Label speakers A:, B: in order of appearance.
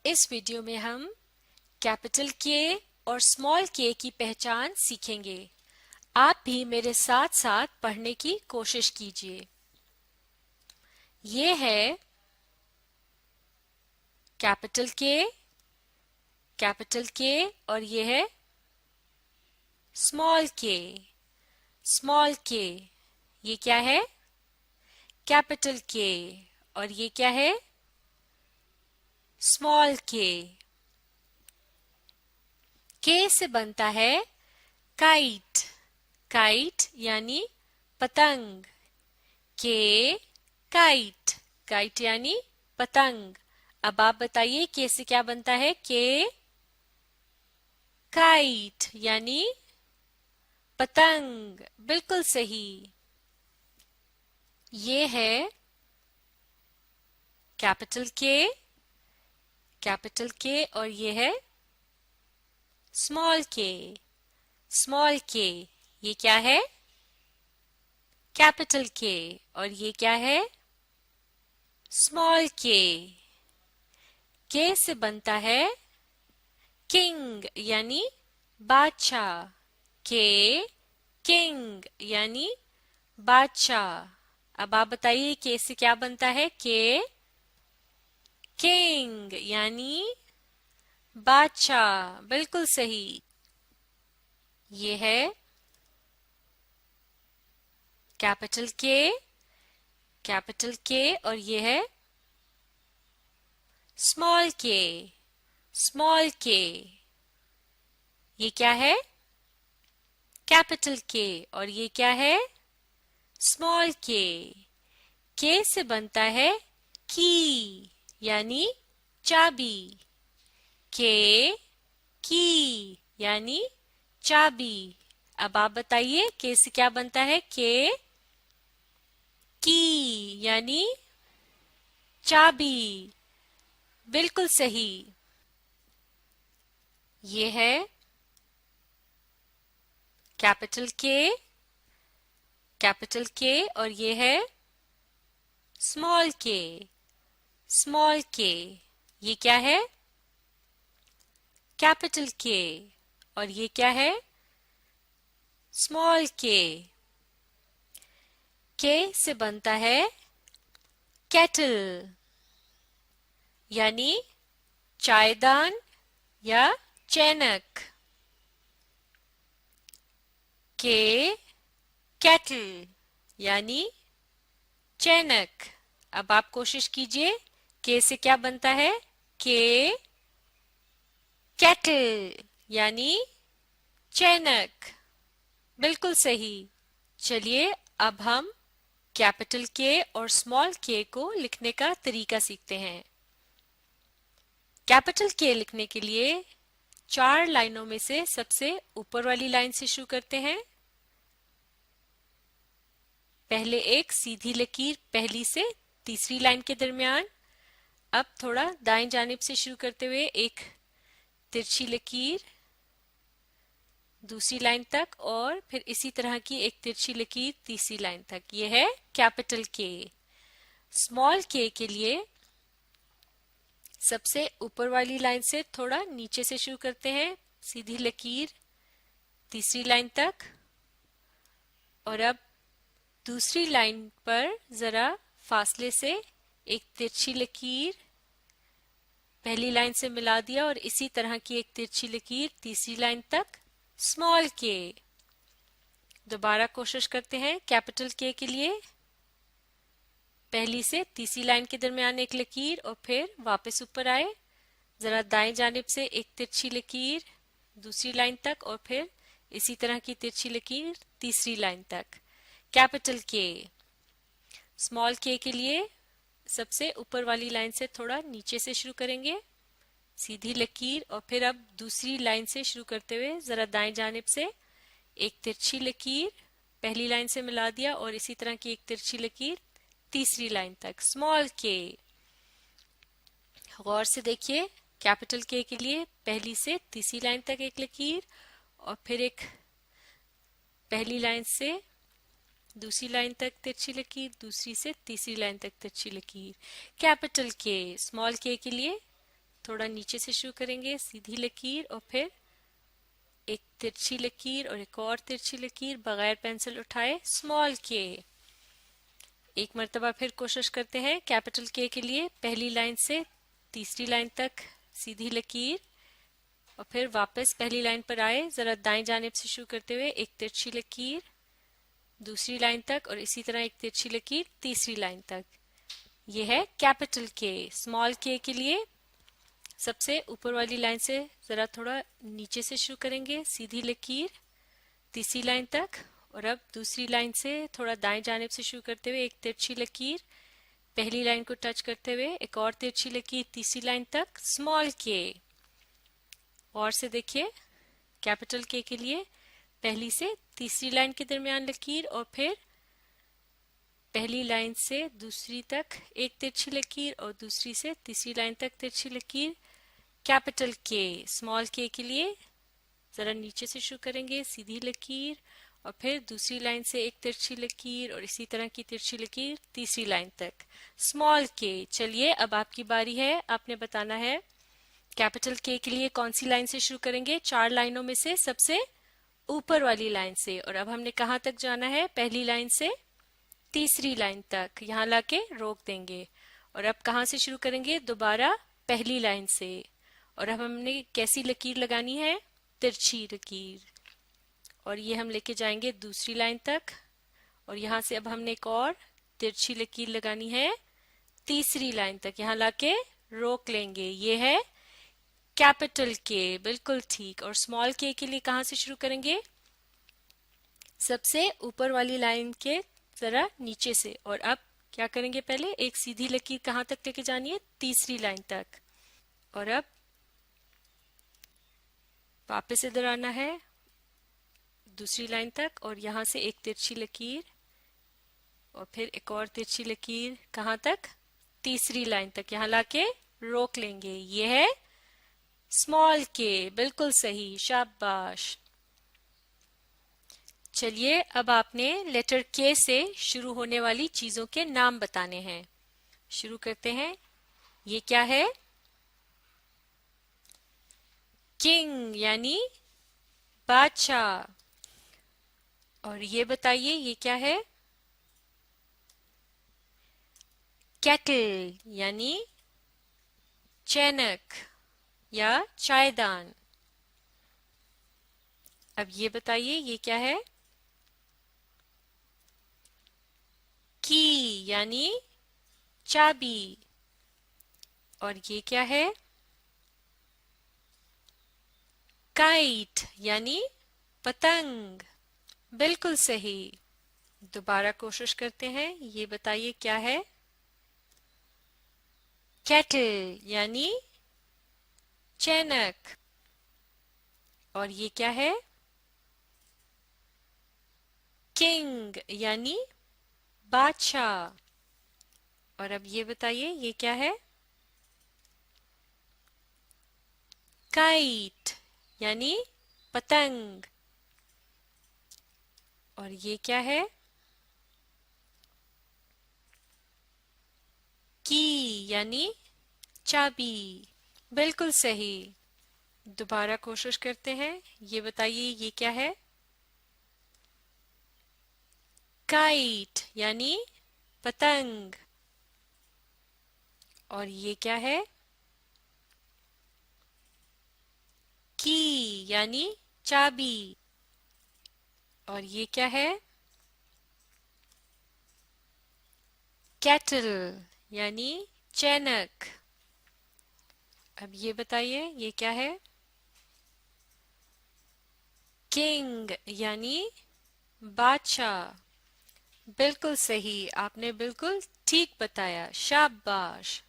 A: इस वीडियो में हम कैपिटल के और स्मॉल के की पहचान सीखेंगे। आप भी मेरे साथ साथ पढ़ने की कोशिश कीजिए। ये है कैपिटल के और ये है स्मॉल के। स्मॉल के ये क्या है? कैपिटल के। और ये क्या है? स्मॉल के। के से बनता है काइट। काइट यानी पतंग। के काइट। काइट यानी पतंग। अब आप बताइए के से क्या बनता है? के काइट यानी पतंग। बिल्कुल सही। ये है कैपिटल के और ये है स्मॉल के। स्मॉल के ये क्या है? कैपिटल के। और ये क्या है? स्मॉल के। के से बनता है किंग यानी बादशाह। के किंग यानी बादशाह। अब आप बताइए के से क्या बनता है? के किंग यानी बादशाह। बिल्कुल सही। ये है कैपिटल के और ये है स्मॉल के। स्मॉल के ये क्या है? कैपिटल के। और ये क्या है? स्मॉल के। के से बनता है की यानी चाबी। के की यानी चाबी। अब आप बताइए के से क्या बनता है? के की यानी चाबी। बिल्कुल सही। ये है कैपिटल के और ये है स्मॉल के। स्मॉल के ये क्या है? कैपिटल के। और ये क्या है? स्मॉल के। के से बनता है केटल यानी चायदान या चैनक। के केटल यानी चैनक। अब आप कोशिश कीजिए के से क्या बनता है? के केटल यानी चैनक। बिल्कुल सही। चलिए अब हम कैपिटल के और स्मॉल के को लिखने का तरीका सीखते हैं। कैपिटल के लिखने के लिए 4 लाइनों में से सबसे ऊपर वाली लाइन से शुरू करते हैं। पहले एक सीधी लकीर पहली से तीसरी लाइन के दरमियान। अब थोड़ा दाएं जानिब से शुरू करते हुए एक तिरछी लकीर दूसरी लाइन तक और फिर इसी तरह की एक तिरछी लकीर तीसरी लाइन तक। यह है कैपिटल के। स्मॉल के लिए सबसे ऊपर वाली लाइन से थोड़ा नीचे से शुरू करते हैं, सीधी लकीर तीसरी लाइन तक। और अब दूसरी लाइन पर जरा फासले से एक तिरछी लकीर पहली लाइन से मिला दिया और इसी तरह की एक तिरछी लकीर तीसरी लाइन तक स्मॉल के। दोबारा कोशिश करते हैं कैपिटल के लिए। पहली से तीसरी लाइन के दरमियान एक लकीर और फिर वापस ऊपर आए, जरा दाएं जानिब से एक तिरछी लकीर दूसरी लाइन तक और फिर इसी तरह की तिरछी लकीर तीसरी लाइन तक। कैपिटल के। स्मॉल के लिए सबसे ऊपर वाली लाइन से थोड़ा नीचे से शुरू करेंगे, सीधी लकीर और फिर अब दूसरी लाइन से शुरू करते हुए जरा दाएं जानिब से एक तिरछी लकीर पहली लाइन से मिला दिया और इसी तरह की एक तिरछी लकीर तीसरी लाइन तक स्मॉल के। गौर से देखिए कैपिटल के लिए पहली से तीसरी लाइन तक एक लकीर और फिर एक पहली लाइन से दूसरी लाइन तक तिरछी लकीर दूसरी से तीसरी लाइन तक तिरछी लकीर। कैपिटल के। स्मॉल के लिए थोड़ा नीचे से शुरू करेंगे, सीधी लकीर और फिर एक तिरछी लकीर और एक और तिरछी लकीर बगैर पेंसिल उठाए स्मॉल के। एक मर्तबा फिर कोशिश करते हैं कैपिटल के लिए। पहली लाइन से तीसरी लाइन तक सीधी लकीर और फिर वापस पहली लाइन पर आए, जरा दाएं जानिब से शुरू करते हुए एक तिरछी लकीर दूसरी लाइन तक और इसी तरह एक तिरछी लकीर तीसरी लाइन तक। यह है कैपिटल के। स्मॉल के लिए सबसे ऊपर वाली लाइन से जरा थोड़ा नीचे से शुरू करेंगे, सीधी लकीर तीसरी लाइन तक और अब दूसरी लाइन से थोड़ा दाएं जानिब से शुरू करते हुए एक तिरछी लकीर पहली लाइन को टच करते हुए एक और तिरछी लकीर तीसरी लाइन तक स्मॉल के। और से देखिए कैपिटल के लिए पहली से तीसरी लाइन के दरमियान लकीर और फिर पहली लाइन से दूसरी तक एक तिरछी लकीर और दूसरी से तीसरी लाइन तक तिरछी लकीर। कैपिटल के। स्मॉल के लिए जरा नीचे से शुरू करेंगे, सीधी लकीर और फिर दूसरी लाइन से एक तिरछी लकीर और इसी तरह की तिरछी लकीर तीसरी लाइन तक स्मॉल के। चलिए अब आपकी बारी है, आपने बताना है कैपिटल के लिए कौन सी लाइन से शुरू करेंगे। 4 लाइनों में से सबसे ऊपर वाली लाइन से। और अब हमने कहाँ तक जाना है, पहली लाइन से तीसरी लाइन तक, यहाँ लाके रोक देंगे। और अब कहाँ से शुरू करेंगे, दोबारा पहली लाइन से। और अब हमने कैसी लकीर लगानी है, तिरछी लकीर। और ये हम लेके जाएंगे दूसरी लाइन तक और यहाँ से अब हमने एक और तिरछी लकीर लगानी है तीसरी लाइन तक, यहाँ लाके रोक लेंगे। ये है कैपिटल के, बिल्कुल ठीक। और स्मॉल के लिए कहाँ से शुरू करेंगे, सबसे ऊपर वाली लाइन के जरा नीचे से। और अब क्या करेंगे, पहले एक सीधी लकीर कहाँ तक लेके जानी है, तीसरी लाइन तक। और अब वापस इधर आना है दूसरी लाइन तक और यहाँ से एक तिरछी लकीर और फिर एक और तिरछी लकीर कहाँ तक, तीसरी लाइन तक, यहाँ लाके रोक लेंगे। ये है स्मॉल के, बिल्कुल सही, शाबाश। चलिए अब आपने लेटर के से शुरू होने वाली चीजों के नाम बताने हैं। शुरू करते हैं। ये क्या है, किंग यानी बादशाह। और ये बताइए ये क्या है, केटल यानी चैनक या चायदान। अब ये बताइए ये क्या है, की यानी चाबी। और ये क्या है, काइट यानी पतंग। बिल्कुल सही। दोबारा कोशिश करते हैं। ये बताइए क्या है, केटल यानी चैनक। और ये क्या है, किंग यानी बादशाह। और अब ये बताइए ये क्या है, काइट यानी पतंग। और ये क्या है, की यानी चाबी। बिल्कुल सही। दोबारा कोशिश करते हैं। ये बताइए ये क्या है, काइट यानी पतंग। और ये क्या है, की यानी चाबी। और ये क्या है, केटल यानी चैनक। अब ये बताइए ये क्या है, किंग यानी बादशाह। बिल्कुल सही, आपने बिल्कुल ठीक बताया, शाबाश।